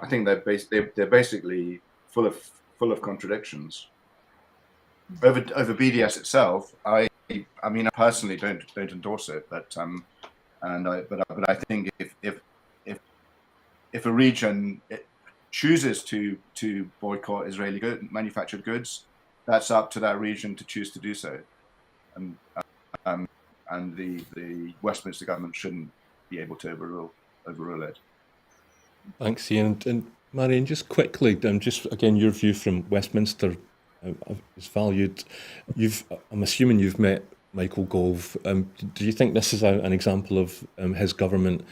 I think they're basically full of contradictions. Over BDS itself, I mean, I personally don't endorse it, but I think if a region chooses to boycott Israeli manufactured goods, that's up to that region to choose to do so, and the Westminster government shouldn't be able to overrule it. Thanks, Ian. And Marion, just quickly, just again, your view from Westminster is valued. I'm assuming you've met Michael Gove. Do you think this is an example of his government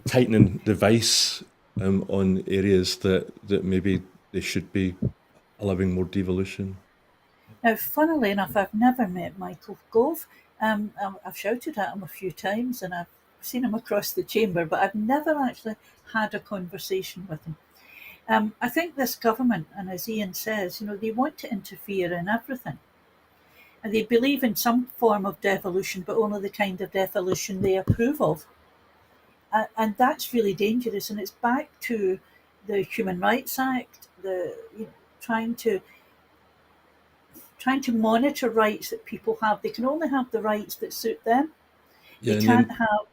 tightening the vice on areas that maybe they should be allowing more devolution? Now, funnily enough, I've never met Michael Gove. I've shouted at him a few times and I've seen him across the chamber, but I've never actually had a conversation with him. I think this government, and as Ian says, they want to interfere in everything. And they believe in some form of devolution, but only the kind of devolution they approve of. And that's really dangerous. And it's back to the Human Rights Act, trying to monitor rights that people have. They can only have the rights that suit them. Yeah, They can't have.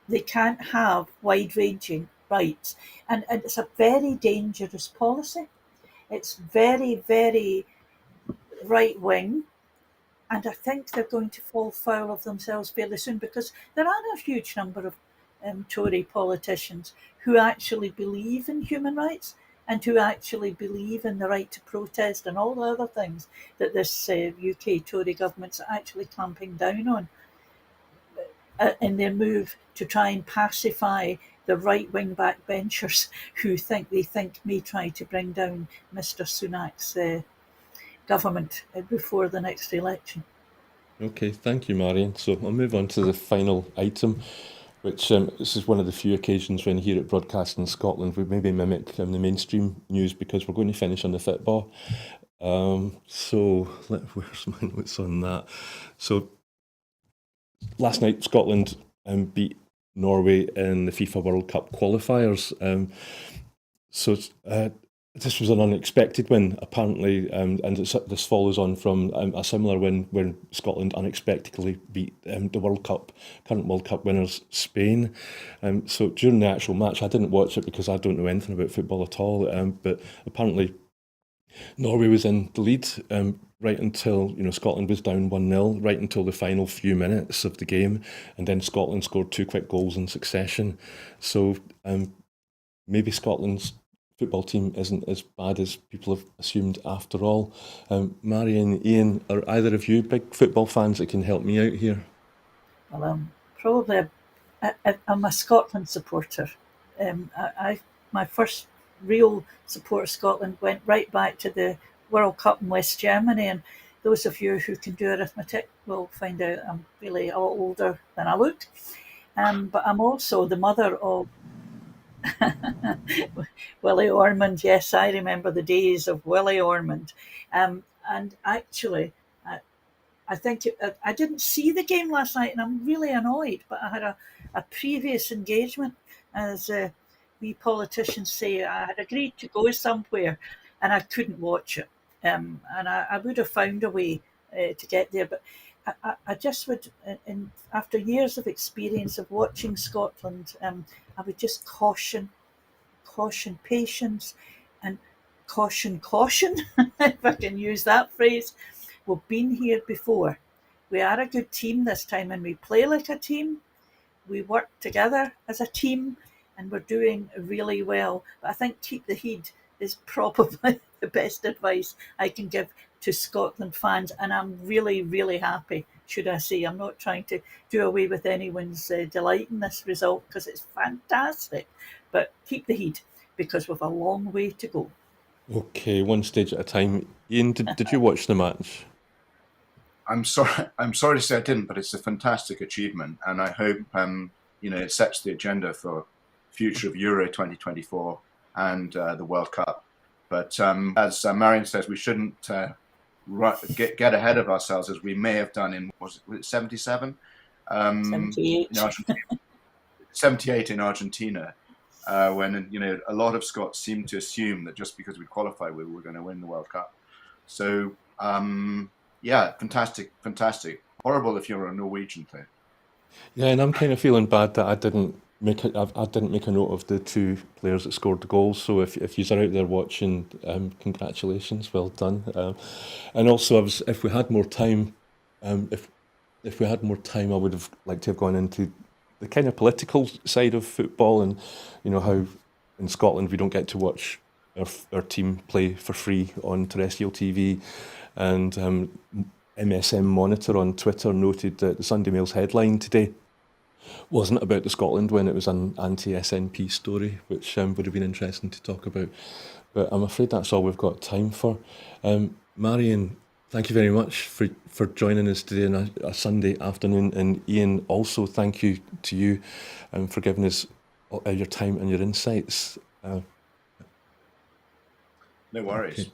they can't have wide-ranging rights. And it's a very dangerous policy. It's very, very right-wing. And I think they're going to fall foul of themselves fairly soon, because there are a huge number of Tory politicians who actually believe in human rights and who actually believe in the right to protest and all the other things that this UK Tory government's actually clamping down on in their move to try and pacify the right-wing backbenchers who they think may try to bring down Mr Sunak's government before the next election. Okay, thank you, Marion. So I'll move on to the final item, which this is one of the few occasions when here at Broadcasting Scotland we maybe mimic the mainstream news, because we're going to finish on the football. Where's my notes on that? So last night Scotland beat Norway in the FIFA World Cup qualifiers. This was an unexpected win, apparently, and this follows on from a similar win when Scotland unexpectedly beat the current World Cup winners, Spain. So during the actual match, I didn't watch it because I don't know anything about football at all, but apparently Norway was in the lead right until Scotland was down 1-0, right until the final few minutes of the game, and then Scotland scored 2 quick goals in succession. So maybe Scotland's football team isn't as bad as people have assumed after all. Marion, Ian, are either of you big football fans that can help me out here? Well, I'm a Scotland supporter. My first real support of Scotland went right back to the World Cup in West Germany, and those of you who can do arithmetic will find out I'm really a lot older than I look. But I'm also the mother of Willie Ormond. Yes, I remember the days of Willie Ormond. And actually, I think I didn't see the game last night, and I'm really annoyed. But I had a previous engagement, as we politicians say. I had agreed to go somewhere, and I couldn't watch it. And I would have found a way to get there, but I just would, after years of experience of watching Scotland, I would just caution patience, and caution, if I can use that phrase. We've been here before. We are a good team this time, and we play like a team. We work together as a team, and we're doing really well. But I think keep the heat is probably the best advice I can give to Scotland fans, and I'm really, really happy, should I say. I'm not trying to do away with anyone's delight in this result, because it's fantastic. But keep the heat, because we've a long way to go. Okay, one stage at a time. Ian, did you watch the match? I'm sorry to say I didn't, but it's a fantastic achievement, and I hope it sets the agenda for future of Euro 2024 and the World Cup. But as Marion says, we shouldn't get ahead of ourselves, as we may have done in, was it 77? 78. 78 in Argentina, when a lot of Scots seemed to assume that just because we qualified, we were going to win the World Cup. So fantastic. Horrible if you're a Norwegian player. Yeah, and I'm kind of feeling bad that I didn't make a note of the 2 players that scored the goals. So if you're out there watching, congratulations, well done. And also, if we had more time, I would have liked to have gone into the kind of political side of football, and how in Scotland we don't get to watch our team play for free on terrestrial TV, and MSM Monitor on Twitter noted that the Sunday Mail's headline today wasn't about the Scotland win, it was an anti-SNP story, which would have been interesting to talk about. But I'm afraid that's all we've got time for. Marion, thank you very much for joining us today on a Sunday afternoon. And Ian, also thank you to you for giving us your time and your insights. No worries.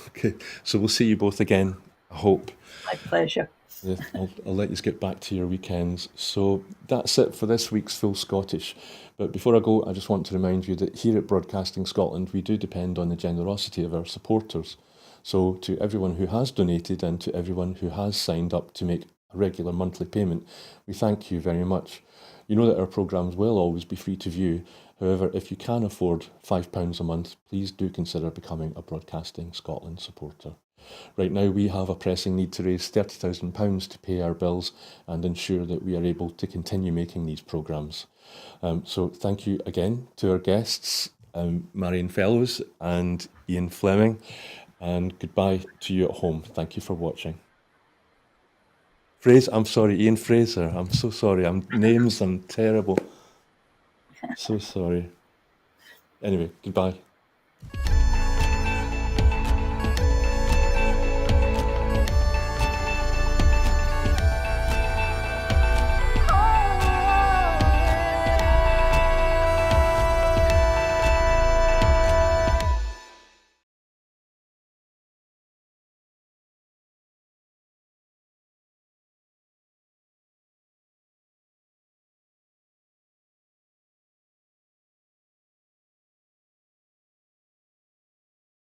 Okay, so we'll see you both again, I hope. My pleasure. Yeah, I'll let you get back to your weekends. So that's it for this week's Full Scottish. But before I go, I just want to remind you that here at Broadcasting Scotland, we do depend on the generosity of our supporters. So to everyone who has donated and to everyone who has signed up to make a regular monthly payment, we thank you very much. You know that our programmes will always be free to view. However, if you can afford £5 a month, please do consider becoming a Broadcasting Scotland supporter. Right now, we have a pressing need to raise £30,000 to pay our bills and ensure that we are able to continue making these programmes. So thank you again to our guests, Marion Fellows and Ian Fleming, and goodbye to you at home. Thank you for watching. I'm sorry, Ian Fraser. I'm so sorry. I'm terrible. So sorry. Anyway, goodbye.